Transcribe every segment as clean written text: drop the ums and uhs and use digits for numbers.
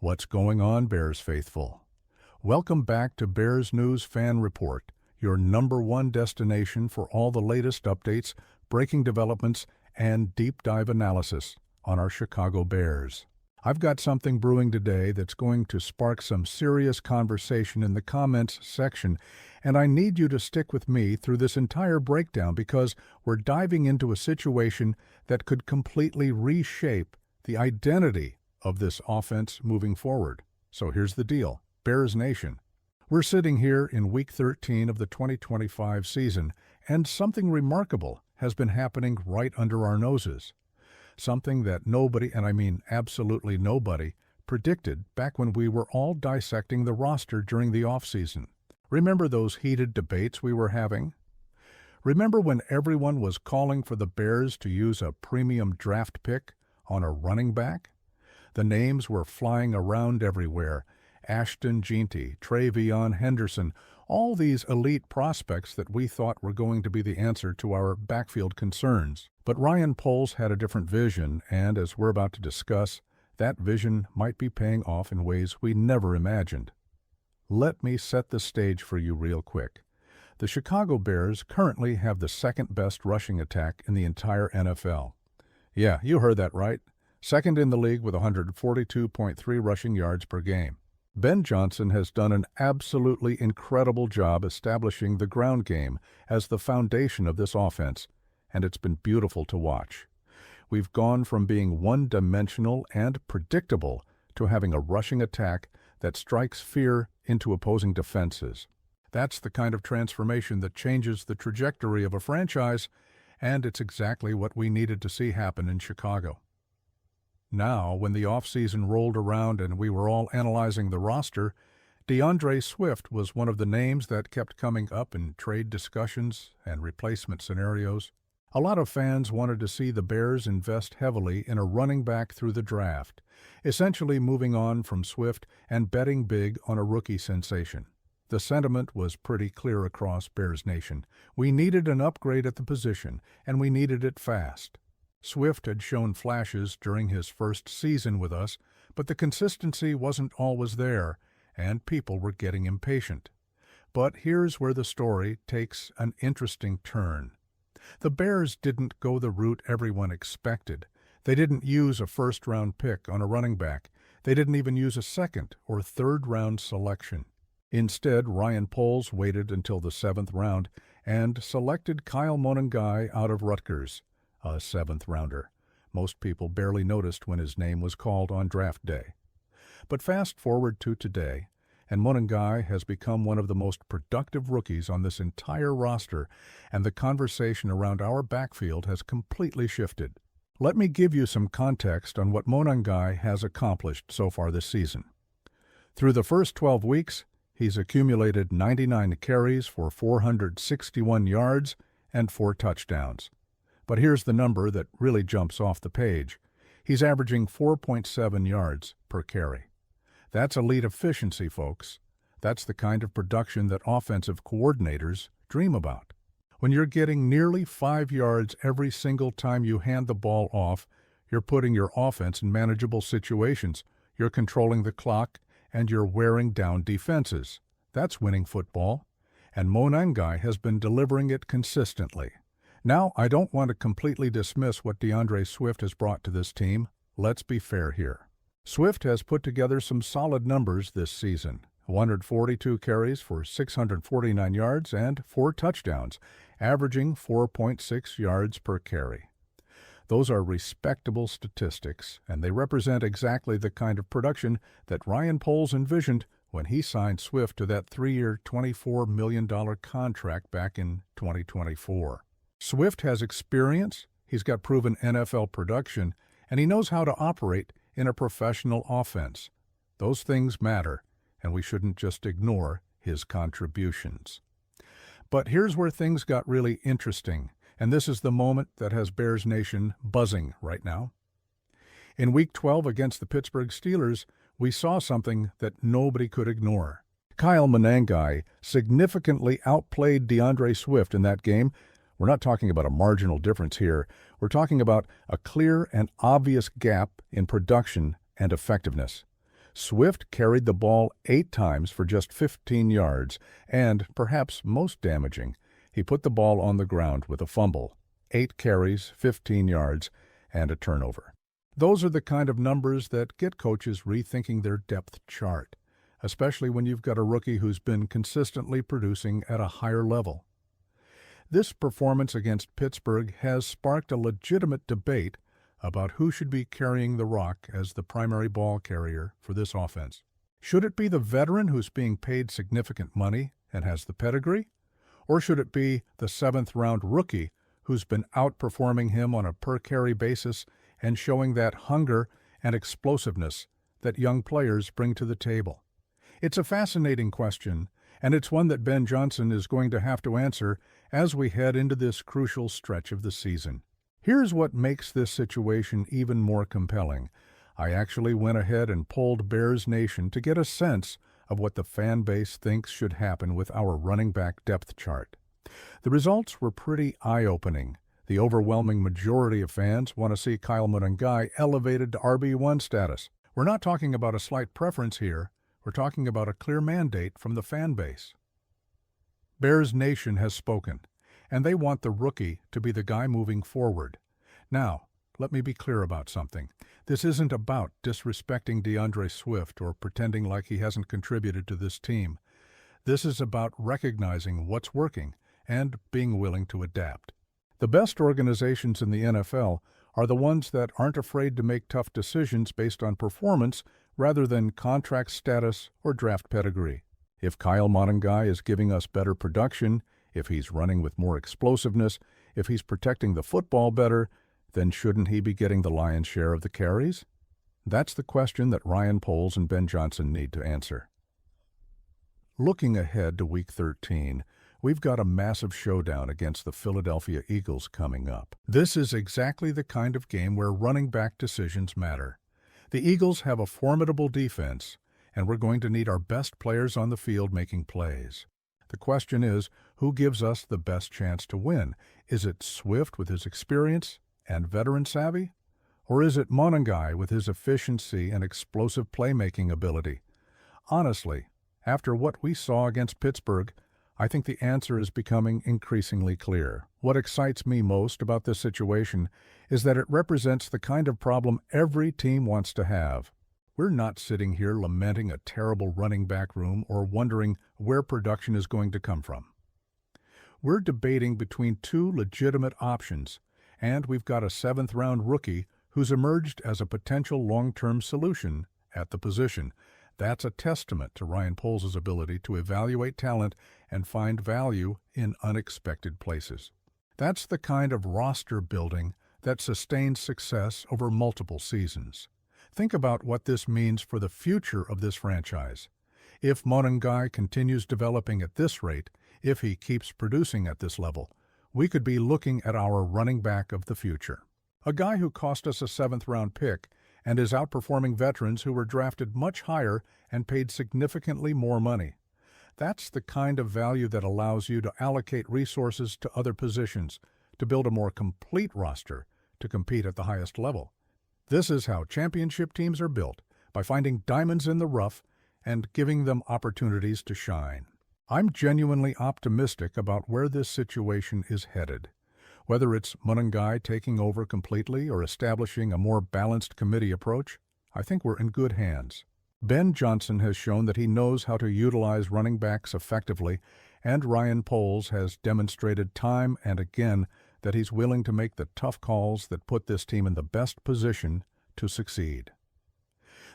What's going on, Bears faithful? Welcome back to Bears News Fan Report, your #1 destination for all the latest updates, breaking developments, and deep dive analysis on our Chicago Bears. I've got something brewing today that's going to spark some serious conversation in the comments section, and I need you to stick with me through this entire breakdown because we're diving into a situation that could completely reshape the identity of this offense moving forward. So here's the deal, Bears Nation. We're sitting here in Week 13 of the 2025 season, and something remarkable has been happening right under our noses. Something that nobody, and I mean absolutely nobody, predicted back when we were all dissecting the roster during the offseason. Remember those heated debates we were having? Remember when everyone was calling for the Bears to use a premium draft pick on a running back? The names were flying around everywhere. Ashton Jeanty, Travion Henderson, all these elite prospects that we thought were going to be the answer to our backfield concerns. But Ryan Poles had a different vision, and as we're about to discuss, that vision might be paying off in ways we never imagined. Let me set the stage for you real quick. The Chicago Bears currently have the second best rushing attack in the entire NFL. Yeah, you heard that right. Second in the league with 142.3 rushing yards per game. Ben Johnson has done an absolutely incredible job establishing the ground game as the foundation of this offense, and it's been beautiful to watch. We've gone from being one-dimensional and predictable to having a rushing attack that strikes fear into opposing defenses. That's the kind of transformation that changes the trajectory of a franchise, and it's exactly what we needed to see happen in Chicago. Now, when the offseason rolled around and we were all analyzing the roster, DeAndre Swift was one of the names that kept coming up in trade discussions and replacement scenarios. A lot of fans wanted to see the Bears invest heavily in a running back through the draft, essentially moving on from Swift and betting big on a rookie sensation. The sentiment was pretty clear across Bears Nation. We needed an upgrade at the position, and we needed it fast. Swift had shown flashes during his first season with us, but the consistency wasn't always there, and people were getting impatient. But here's where the story takes an interesting turn. The Bears didn't go the route everyone expected. They didn't use a first-round pick on a running back. They didn't even use a second- or third-round selection. Instead, Ryan Poles waited until the 7th round and selected Kyle Monangai out of Rutgers, a 7th-rounder. Most people barely noticed when his name was called on draft day. But fast forward to today, and Monangai has become one of the most productive rookies on this entire roster, and the conversation around our backfield has completely shifted. Let me give you some context on what Monangai has accomplished so far this season. Through the first 12 weeks, he's accumulated 99 carries for 461 yards and 4 touchdowns. But here's the number that really jumps off the page. He's averaging 4.7 yards per carry. That's elite efficiency, folks. That's the kind of production that offensive coordinators dream about. When you're getting nearly 5 yards every single time you hand the ball off, you're putting your offense in manageable situations, you're controlling the clock, and you're wearing down defenses. That's winning football. And Monangai has been delivering it consistently. Now, I don't want to completely dismiss what DeAndre Swift has brought to this team. Let's be fair here. Swift has put together some solid numbers this season. 142 carries for 649 yards and 4 touchdowns, averaging 4.6 yards per carry. Those are respectable statistics, and they represent exactly the kind of production that Ryan Poles envisioned when he signed Swift to that 3-year, $24 million contract back in 2024. Swift has experience, he's got proven NFL production, and he knows how to operate in a professional offense. Those things matter, and we shouldn't just ignore his contributions. But here's where things got really interesting, and this is the moment that has Bears Nation buzzing right now. In Week 12 against the Pittsburgh Steelers, we saw something that nobody could ignore. Kyle Monangai significantly outplayed DeAndre Swift in that game. We're not talking about a marginal difference here. We're talking about a clear and obvious gap in production and effectiveness. Swift carried the ball 8 times for just 15 yards, and, perhaps most damaging, he put the ball on the ground with a fumble. 8 carries, 15 yards, and a turnover. Those are the kind of numbers that get coaches rethinking their depth chart, especially when you've got a rookie who's been consistently producing at a higher level. This performance against Pittsburgh has sparked a legitimate debate about who should be carrying the rock as the primary ball carrier for this offense. Should it be the veteran who's being paid significant money and has the pedigree? Or should it be the 7th-round rookie who's been outperforming him on a per-carry basis and showing that hunger and explosiveness that young players bring to the table? It's a fascinating question, and it's one that Ben Johnson is going to have to answer as we head into this crucial stretch of the season. Here's what makes this situation even more compelling. I actually went ahead and polled Bears Nation to get a sense of what the fan base thinks should happen with our running back depth chart. The results were pretty eye-opening. The overwhelming majority of fans want to see Kyle Monangai elevated to RB1 status. We're not talking about a slight preference here. We're talking about a clear mandate from the fan base. Bears Nation has spoken, and they want the rookie to be the guy moving forward. Now, let me be clear about something. This isn't about disrespecting DeAndre Swift or pretending like he hasn't contributed to this team. This is about recognizing what's working and being willing to adapt. The best organizations in the NFL are the ones that aren't afraid to make tough decisions based on performance rather than contract status or draft pedigree. If Kyle Monangai is giving us better production, if he's running with more explosiveness, if he's protecting the football better, then shouldn't he be getting the lion's share of the carries? That's the question that Ryan Poles and Ben Johnson need to answer. Looking ahead to Week 13, we've got a massive showdown against the Philadelphia Eagles coming up. This is exactly the kind of game where running back decisions matter. The Eagles have a formidable defense, and we're going to need our best players on the field making plays. The question is, who gives us the best chance to win? Is it Swift with his experience and veteran savvy? Or is it Monangai with his efficiency and explosive playmaking ability? Honestly, after what we saw against Pittsburgh, I think the answer is becoming increasingly clear. What excites me most about this situation is that it represents the kind of problem every team wants to have. We're not sitting here lamenting a terrible running back room or wondering where production is going to come from. We're debating between 2 legitimate options, and we've got a 7th-round rookie who's emerged as a potential long-term solution at the position. That's a testament to Ryan Poles' ability to evaluate talent and find value in unexpected places. That's the kind of roster building that sustains success over multiple seasons. Think about what this means for the future of this franchise. If Monangai continues developing at this rate, if he keeps producing at this level, we could be looking at our running back of the future. A guy who cost us a 7th-round pick and is outperforming veterans who were drafted much higher and paid significantly more money. That's the kind of value that allows you to allocate resources to other positions, to build a more complete roster, to compete at the highest level. This is how championship teams are built, by finding diamonds in the rough and giving them opportunities to shine. I'm genuinely optimistic about where this situation is headed. Whether it's Monangai taking over completely or establishing a more balanced committee approach, I think we're in good hands. Ben Johnson has shown that he knows how to utilize running backs effectively, and Ryan Poles has demonstrated time and again that he's willing to make the tough calls that put this team in the best position to succeed.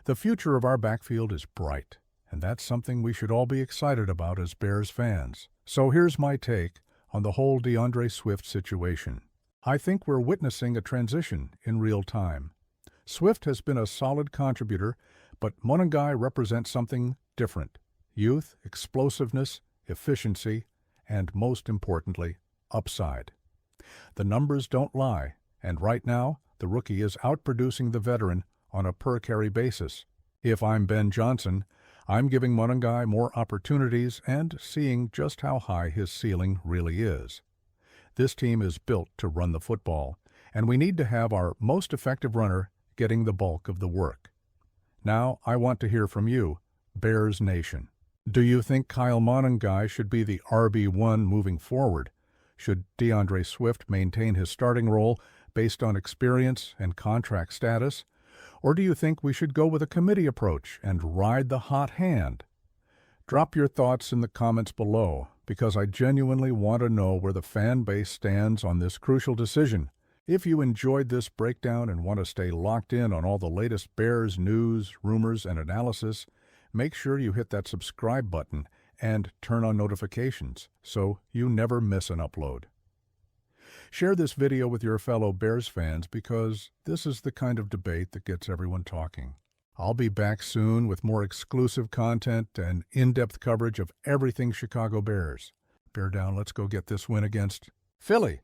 The future of our backfield is bright, and that's something we should all be excited about as Bears fans. So here's my take on the whole DeAndre Swift situation. I think we're witnessing a transition in real time. Swift has been a solid contributor, but Monangai represents something different: youth, explosiveness, efficiency, and most importantly, upside. The numbers don't lie, and right now, the rookie is outproducing the veteran on a per-carry basis. If I'm Ben Johnson, I'm giving Monangai more opportunities and seeing just how high his ceiling really is. This team is built to run the football, and we need to have our most effective runner getting the bulk of the work. Now, I want to hear from you, Bears Nation. Do you think Kyle Monangai should be the RB1 moving forward? Should DeAndre Swift maintain his starting role based on experience and contract status? Or do you think we should go with a committee approach and ride the hot hand? Drop your thoughts in the comments below, because I genuinely want to know where the fan base stands on this crucial decision. If you enjoyed this breakdown and want to stay locked in on all the latest Bears news, rumors, and analysis, make sure you hit that subscribe button and turn on notifications so you never miss an upload. Share this video with your fellow Bears fans because this is the kind of debate that gets everyone talking. I'll be back soon with more exclusive content and in-depth coverage of everything Chicago Bears. Bear down, let's go get this win against Philly.